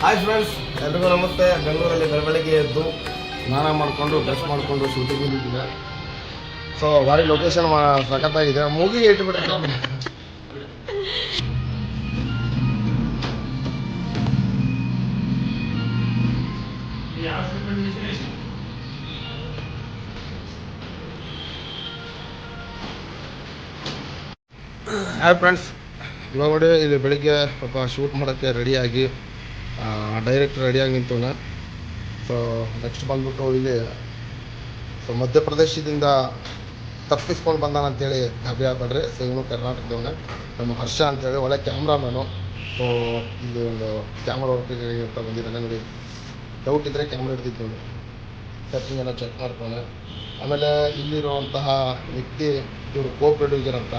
Hi friends, ಎಲ್ರಿಗೂ ನಮಸ್ತೆ. ಬೆಂಗಳೂರಲ್ಲಿ ಬೆಳಗ್ಗೆ ಎದ್ದು ಸ್ನಾನ ಮಾಡಿಕೊಂಡು ಬ್ರಷ್ ಮಾಡಿಕೊಂಡು ಶೂಟಿಂಗ್ ಬಂದಿದ್ದೀನಿ. ಸೊ ಭಾರಿ ಲೊಕೇಶನ್ ಸಖತ್ತಾಗಿದೆ. ಮೂಗಿ ಇಟ್ಬಿಟ್ರೆ ಹಾಯ್ ಫ್ರೆಂಡ್ಸ್, ಇವಾಗ ನೋಡಿ ಇಲ್ಲಿ ಬೆಳಿಗ್ಗೆ ಪಾಪ ಶೂಟ್ ಮಾಡೋಕ್ಕೆ ರೆಡಿಯಾಗಿ ಡೈರೆಕ್ಟ್ ರೆಡಿಯಾಗಿ ನಿಂತವನ. ಸೊ ನೆಕ್ಸ್ಟ್ ಬಂದ್ಬಿಟ್ಟು ಇಲ್ಲಿ ಮಧ್ಯಪ್ರದೇಶದಿಂದ ತಪ್ಪಿಸ್ಕೊಂಡು ಬಂದಾನಂತೇಳಿ ಗಾಬರಿ ಆಗ್ಬೇಡ್ರಿ. ಸೊ ಇವನು ಕರ್ನಾಟಕದವನೇ, ನಮ್ಮ ಹರ್ಷ ಅಂತೇಳಿ ಒಳ್ಳೆ ಕ್ಯಾಮ್ರಾಮನು. ಸೊ ಇದು ಒಂದು ಕ್ಯಾಮ್ರಾ ವರ್ಕಿಗೆ ಅಂತ ಬಂದಿದ್ದಾನೆ ನೋಡಿ. ಡೌಟ್ ಇದ್ದರೆ ಕ್ಯಾಮ್ರಾ ಹಿಡ್ದಿದ್ದು ನೋಡಿ, ಸೆಟ್ಟಿಂಗ್ ಎಲ್ಲ ಚೆಕ್ ಮಾಡ್ತಾನೆ. ಆಮೇಲೆ ಇಲ್ಲಿರುವಂತಹ ವ್ಯಕ್ತಿ ಇವರು ಕೋ ಪ್ರೊಡ್ಯೂಸರ್ ಅಂತ.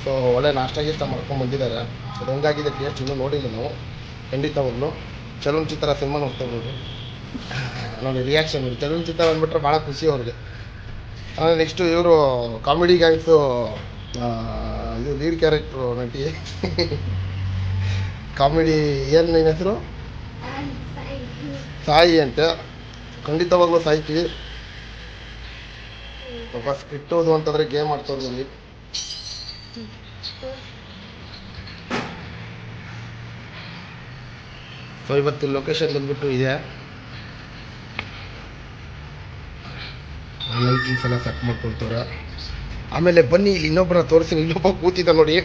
ಸೊ ಒಳ್ಳೆ ನಾಷ್ಟ ಮಾಡ್ಕೊಂಡು ಬಂದಿದ್ದಾರೆ. ಅದು ಹೆಂಗಾಗಿದೆ ಟೇಸ್ಟ್ ಇನ್ನೂ ನೋಡಿಲ್ಲ ನಾವು. ಖಂಡಿತವಾಗ್ಲು ಚಲನಚಿತ್ರ ಸಿನಿಮಾ ನೋಡ್ತಾ ನೋಡಿ ನೋಡಿ ರಿಯಾಕ್ಷನ್ ನೋಡಿ. ಚಲನಚಿತ್ರ ಬಂದ್ಬಿಟ್ರೆ ಭಾಳ ಖುಷಿ ಅವ್ರಿಗೆ. ಆಮೇಲೆ ನೆಕ್ಸ್ಟು ಇವರು ಕಾಮಿಡಿ ಗ್ಯಾಂಗ್ಸು ಇದು ಲೀಡ್ ಕ್ಯಾರೆಕ್ಟ್ರು ನಟಿ ಕಾಮಿಡಿ ಏನು ನಿನ್ನ ಹೆಸರು? ಸಾಯಿ ಅಂತ. ಖಂಡಿತವಾಗ್ಲೂ ಸಾಯ್ತೀವಿ ಪಾಪ. ಸ್ಕ್ರಿಪ್ಟೋದು ಅಂತಂದರೆ ಗೇಮ್ ಆಡ್ತವ್ರು ನೋಡಿ. ಸೊ ಇವತ್ತು ಲೊಕೇಶನ್ ಬಂದ್ಬಿಟ್ಟು ಇದೆ. ಲೈಟಿಂಗ್ಸ್ ಎಲ್ಲ ಸೆಟ್ ಮಾಡ್ಕೊಳ್ತಾರೆ. ಆಮೇಲೆ ಬನ್ನಿ ಇಲ್ಲಿ ಇನ್ನೊಬ್ಬರ ತೋರಿಸಿ. ಇನ್ನೊಬ್ಬ ಕೂತಿದ್ದ ನೋಡಿ,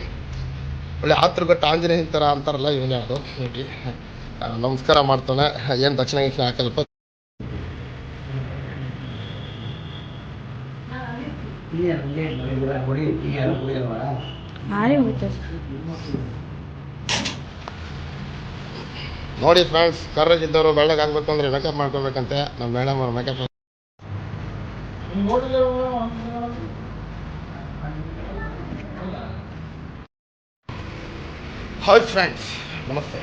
ಒಳ್ಳೆ ಆತೃಗಟ್ಟ ಆಂಜನೇಯ ಥರ ಅಂತಾರಲ್ಲ ಇವನೇ ಅದು ನೋಡಿ. ನಮಸ್ಕಾರ ಮಾಡ್ತಾನೆ. ಏನು ದಕ್ಷಿಣ ಗಿಕ್ಷಣ ಹಾಕಲ್ಪ. ನೋಡಿ ಫ್ರೆಂಡ್ಸ್, ಕರ್ರಜ್ ಇದ್ದವರು ಬೆಳ್ಳಗಾಗಬೇಕು ಅಂದರೆ ಮೇಕಪ್ ಮಾಡ್ಕೋಬೇಕಂತೆ. ನಮ್ಮ ಮೇಡಮ್ ಅವ್ರ ಮೇಕಪ್ ಹಾಯ್ ಫ್ರೆಂಡ್ಸ್, ನಮಸ್ತೆ.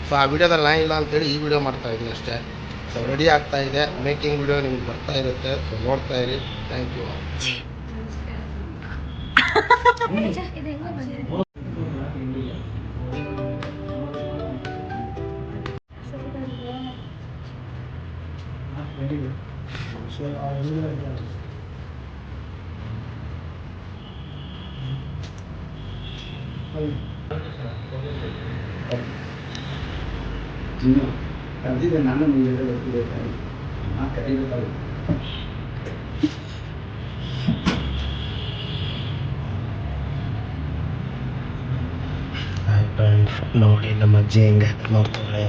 ಸೊ ಆ ವಿಡಿಯೋದಲ್ಲಿ ನಾ ಇಲ್ಲ ಅಂತೇಳಿ ಈ ವಿಡಿಯೋ ಮಾಡ್ತಾ ಇದ್ದೀನಿ ಅಷ್ಟೇ. ಸೊ ರೆಡಿ ಆಗ್ತಾ ಇದೆ, ಮೇಕಿಂಗ್ ವಿಡಿಯೋ ನಿಮ್ಗೆ ಬರ್ತಾ ಇರುತ್ತೆ. ಸೊ ನೋಡ್ತಾ ಇರಿ. Thank you. ಕರೆದಿದ್ದೆ ನಾನು ಮುಂದೆ ಕರೀಬೇಕಾದ್ರೆ ನೋಡಿ ನಮ್ಮ ಅಜ್ಜಿ ಹೆಂಗೆ ನೋಡ್ತಾರೆ.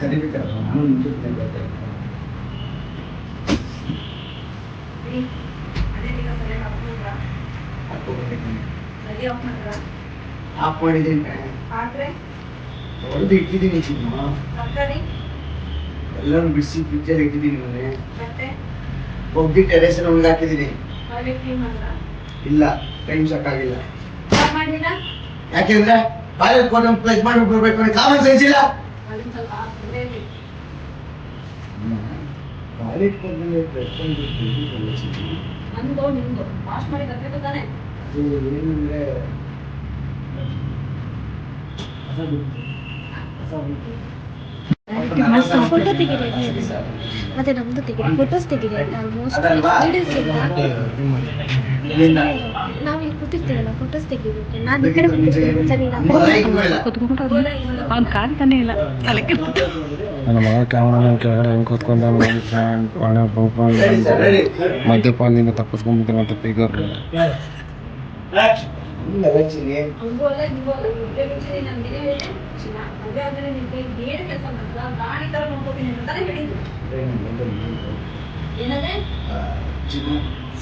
ಕರಿಬೇಕಾದ್ರೆ ನಾನು ಮುಂದೆ ಆಫ್ ಮಾಡಿದ್ದೀನಿ, ಹೊಡೆದು ಇಟ್ಟಿದ್ದೀನಿ. ಎಲ್ಲರೂ ಬಿಡಿಸಿ ಫ್ರಿಜ್ಜಲ್ಲಿ ಇಟ್ಟಿದ್ದೀನಿ. ಮನೆ ಒಬ್ಬಿ ಟೆರೇಸ್ ಒಳಗೆ ಹಾಕಿದ್ದೀನಿ. ಇಲ್ಲ, ಟೈಮ್ ಸಾಕಾಗಿಲ್ಲ. ಯಾಕೆಂದ್ರೆ ಬಾಯಲ್ಲಿ ಕೊಟ್ಟು ಪ್ಲಗ್ ಮಾಡಿ ಬರ್ಬೇಕು ಅಂದ್ರೆ ಕಾಮನ್ ಸೆನ್ಸ್ ಇಲ್ಲ. ಏನಂದ್ರೆ ಫೋಟೋ ತೆಗಿರಿ, ಮತ್ತೆ ನಮ್ದು ತೆಗಿರಿ, ಫೋಟೋಸ್ ತೆಗಿರಿ. ಆಲ್ಮೋಸ್ಟ್ ನಾವು ಇಲ್ಲಿ ಕೂತಿರ್ತೀವಲ್ಲ, ಫೋಟೋಸ್ ತೆಗಿಬೇಕು. ನಾನು ಈ ಕಡೆ ಅವ್ನು ಕಾಣ್ತಾನೆ ಇಲ್ಲ. ನನ್ನ ಮಗ ಕ್ಯಾಮ್ರಾಮನ್ ಕೆಳಗಡೆ ಹೆಂಗೆ ಕೂತ್ಕೊಂಡ ಒಳ್ಳೆ ಮದ್ಯಪಾನದಿಂದ ತಪ್ಪಿಸ್ಕೊಂಡ್ಬಿಟ್ಟಿರುವಂಥ ಫಿಗರ್.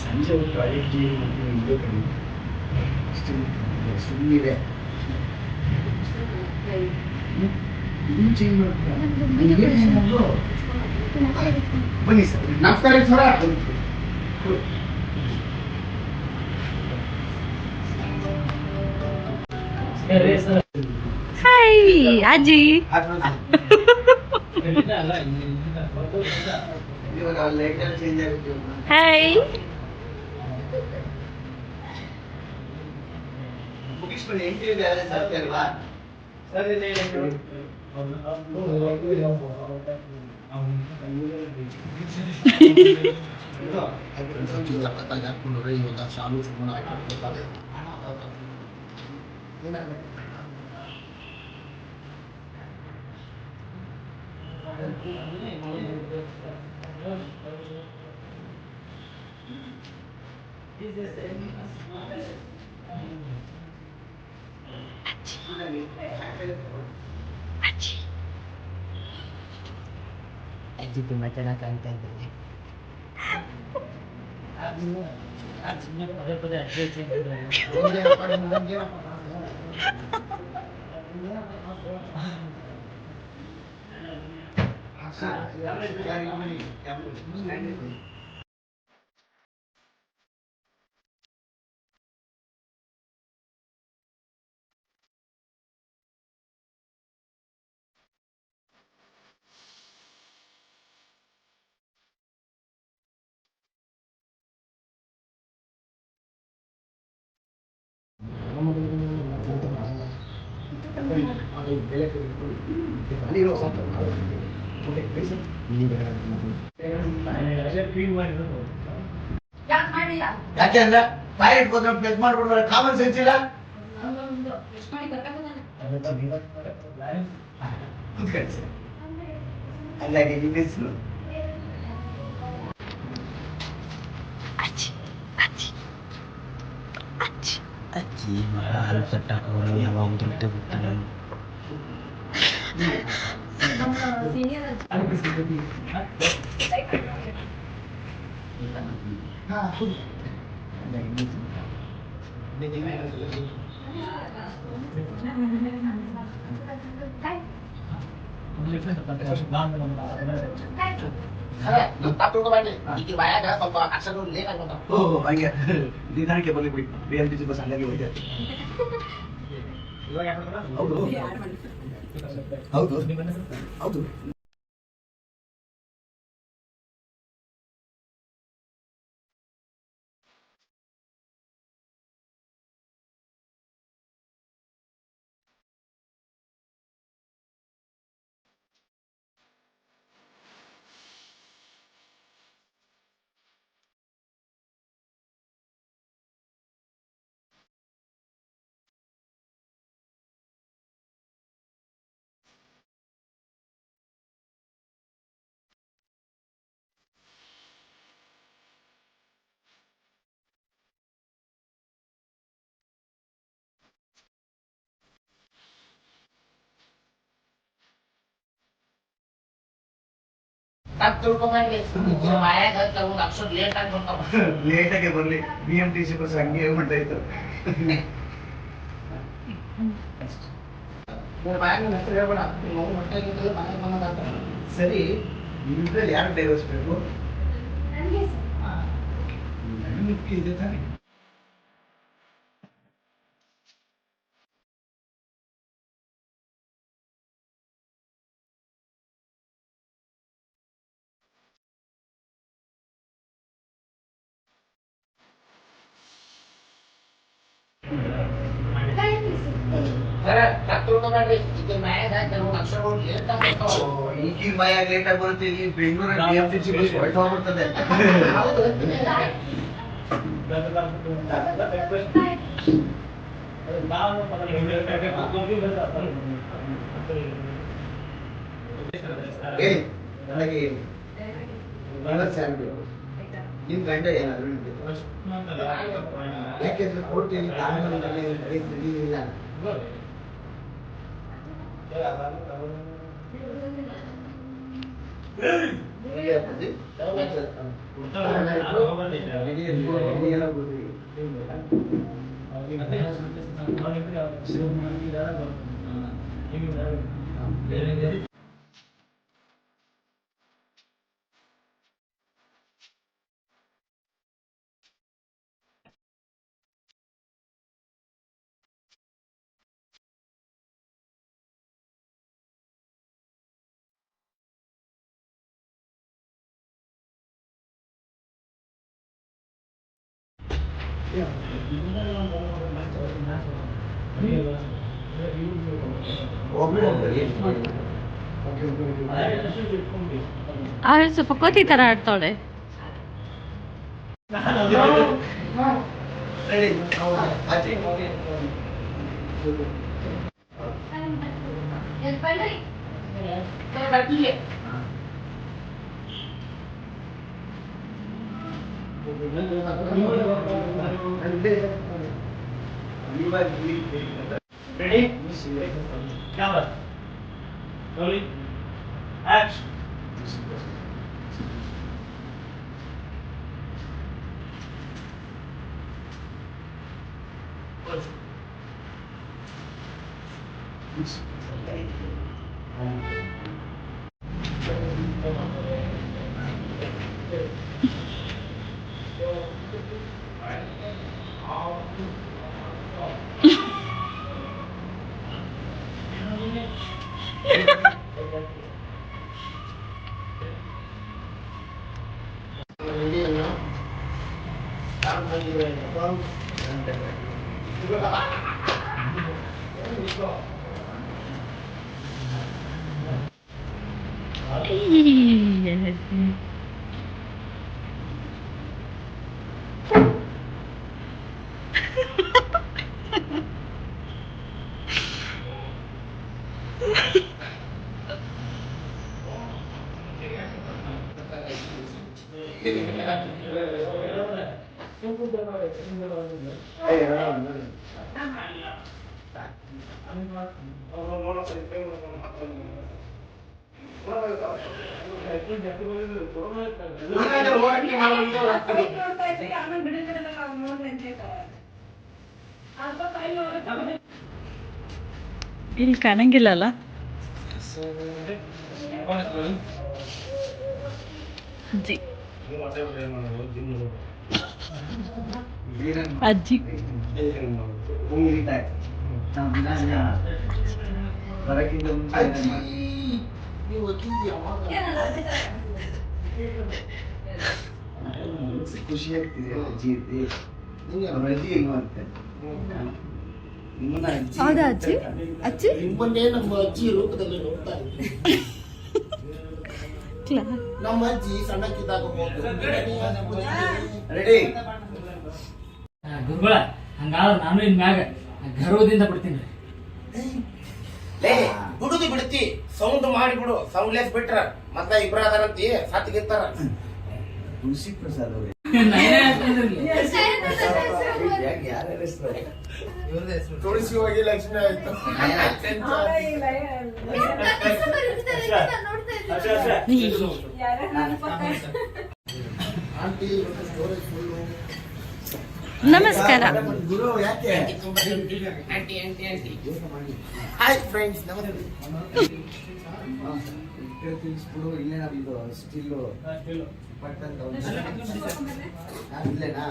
ಸಂಜೆ ಸುಮ್ಮನೆ ಬನ್ನಿ ಸರ್, ನಮಸ್ಕಾರ ಸರ. ಹಾಯ್ ಅಜ್ಜಿ. ಇವಾಗ ಲೈಟ್ ಚೇಂಜ್ ಆಗುತ್ತೆ ಹಾಯ್. ಮುಗಿಸ್ಬಿಡಿ ಎಂಟ್ರಿ ಬ್ಯಾಲೆನ್ಸ್ ಆಗ್ತಾ ಇಲ್ವಾ ಸರ್ ಇವಾಗ ಶಾಲು ಅಜ್ಜಿ ತುಂಬಾ ಚೆನ್ನಾಗಿ ಕಾಣ್ತಾ ಇದ್ದಾರೆ ಯಾಕೆ ಅಂದ್ರೆ ಬಾಯಿ ಇಟ್ಕೊಂಡ್ರೆ ಪ್ರೆಸ್ ಮಾಡ್ಬಿಡ್ತಾರೆ ಕಾಮನ್ ಸೆನ್ಸ್ ಇಲ್ಲ ಹಂಗಾಗಿ ನಿಮ್ಮ ಹೆಸರು ಅಜ್ಜಿ ಮರ ಹಾಲು ಕಟ್ಟಾಕವ್ರು ಯಾವಾಗ ಉದುರುತ್ತೆ ಗೊತ್ತಿಲ್ಲ ಹಂಗೆ ನಿಧಾನಕ್ಕೆ ಬರ್ಲಿ ಬಿಡಿ BMTC ಬಸ್ ಹಂಗಾಗಿ ಹೋಯ್ತು ಹೌದು ಹೌದು ಲೇಟಾಗೆ ಬರ್ಲಿ BMTC ಬಸ್ ಹಂಗೆ ಹೇಳ್ಬಿಡ್ತಾ ಇತ್ತು ಸರಿ ಇದ್ರಲ್ಲಿ ಯಾರು ಡೈವರ್ಸ್ ಬೇಕು ಇದೆ ತಾನೆ ಈಗಿನ ಮಯ ಲೇಟ್ ಆಗಿ ಬರುತ್ತೆ ಇಲ್ಲಿ ಬೆಂಗಳೂರಲ್ಲಿ BMTC ಬಸ್ ಹೊರಟು ಹೋಗ್ಬಿಡ್ತದೆ ಹೇಳಿ ನನಗೆ ನಿಮ್ ಗಂಡ ಏನಾದ್ರು ಯಾಕೆಂದ್ರೆ ಕೋರ್ಟಲ್ಲಿ ಕಾನೂನಿನಲ್ಲಿ ನಡೆಯುತ್ತಿಲ್ಲ ಅವಳು ಸ್ವಲ್ಪ ಕೋತಿ ತರ ಆಡ್ತಾಳೆ. Ready? Camera. Rolling. Action. ಇಲ್ಲಿ ಕಾಣಂಗಿಲ್ಲಲ್ಲ. ಅಜ್ಜಿ ಅಜ್ಜಿ ಖುಷಿ ಆಗ್ತಿದೆ ಅಜ್ಜಿ ಇದ್ದಿ ಅವ್ರ ಅಜ್ಜಿ ಹೆಂಗ್ ಮಾಡ್ತಾರೆ ನಿಮ್ಮನ್ನ ಅಜ್ಜಿ ಹೌದಾ ಅಜ್ಜಿ? ಅಜ್ಜಿ ನಿಮ್ಮನ್ನೇ ನಮ್ಮ ಅಜ್ಜಿ ರೂಪದಲ್ಲಿ ನೋಡ್ತಾ ಇದ್ವಿ. ನಮ್ಮ ಅಜ್ಜಿ ಸಣ್ಣಕ್ಕಿದ್ದಾಗ ರೆಡಿ ಗುರುಗಳ ಹಂಗಾದ್ರೆ ನಾನು ಇನ್ ಮ್ಯಾಗ ಗರ್ವದಿಂದ ಬಿಡ್ತೀನಿ. ಬಿಡುದು ಬಿಡ್ತಿ ಸೌಂಡ್ ಮಾಡಿಬಿಡು. ಸೌಂಡ್ಲೆಸ್ ಬಿಟ್ರ ಮತ್ತ ಇಬ್ರ ಅದಾರಂತಿ ಸತ್ತಿಗಿರ್ತಾರ. ತುಳಸಿ ಪ್ರಸಾದ್ ಅವ್ರೆ ಯಾರ ಹೆಸರು ತುಳಸಿ ಹೋಗಿ ಲಕ್ಷ್ಮಿ ಆಯ್ತು. Aunty storage full. ನಮಸ್ಕಾರ. ಗುರು ಯಾಕೆ ಹಾಯ್ ಫ್ರೆಂಡ್ಸ್, ನಮಸ್ತೆ. ತಿಳಿಸ್ಬಿಡು ಇಲ್ಲೇ ನಮ್ದು ಸ್ಟಿಲ್ಲು ಪಟ್ಟಂತ ಇಲ್ಲೇನಾ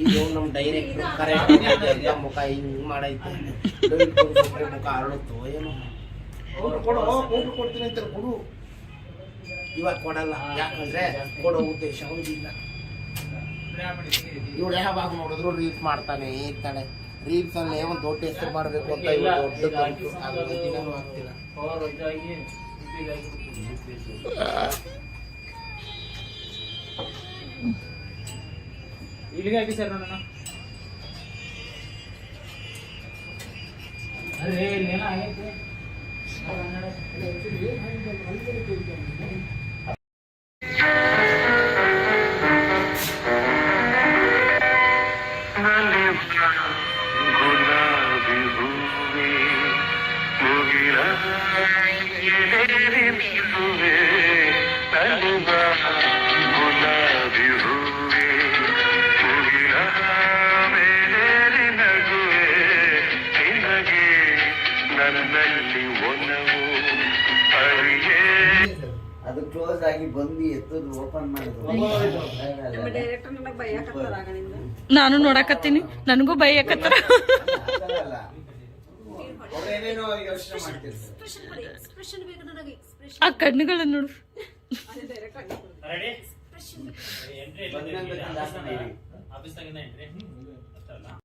ಇದು ನಮ್ ಡೈರೆಕ್ಟ್ ಕರೆಕ್ಟ್ ಮುಖ ಹಿಂಗ್ ಮಾಡೈತೆ ಮುಖ ಅರಳುತ್ತೋ ಏನೋ. ಕೊಡು ಊಟ ಕೊಡ್ತೀನಿ ಅಂತ ಕೊಡು. ಇವಾಗ ಕೊಡಲ್ಲ, ಯಾಕಂದ್ರೆ ಕೊಡೋ ಉದ್ದೇಶ ಅವನಿಗಿಲ್ಲ. ಇವ್ರು ಯಾವಾಗ ನೋಡಿದ್ರು ರೀಲ್ಸ್ ಮಾಡ್ತಾನೆ ಇರ್ತಾನೆ. ರೀಲ್ಸ್ ಅಲ್ಲೇ ಒಂದು ದೊಡ್ಡ ಹೆಸರು ಮಾಡಬೇಕು ಅಂತ ಇವ್ರು ದೊಡ್ಡ ಅದು ದಿನನೂ ಆಗ್ತಿಲ್ಲ. ಇಲ್ಲಿಗೆ ಹಾಕಿ ಸರ್ ನನ್ನ ಅರೆ ಇಲ್ಲೇನ ಆಗೈತೆ. ಅದು ಕ್ಲೋಸ್ ಆಗಿ ಬಂದು ಎತ್ತದು ಓಪನ್ ಮಾಡೋದು. ನಾನು ನೋಡಕತ್ತೀನಿ, ನನಗೂ ಬೈಯಕತ್ತಾರ. ಅವ್ರೇನೇನೋ ಯೋಚನೆ ಮಾಡ್ತಿರ್ತಾರೆ. ಆ ಕಣ್ಣುಗಳನ್ನು ನೋಡು. ಬಂದಂಗ್ ಬಂದಂಗ್ ಹಾಕ್ತೀನಿ.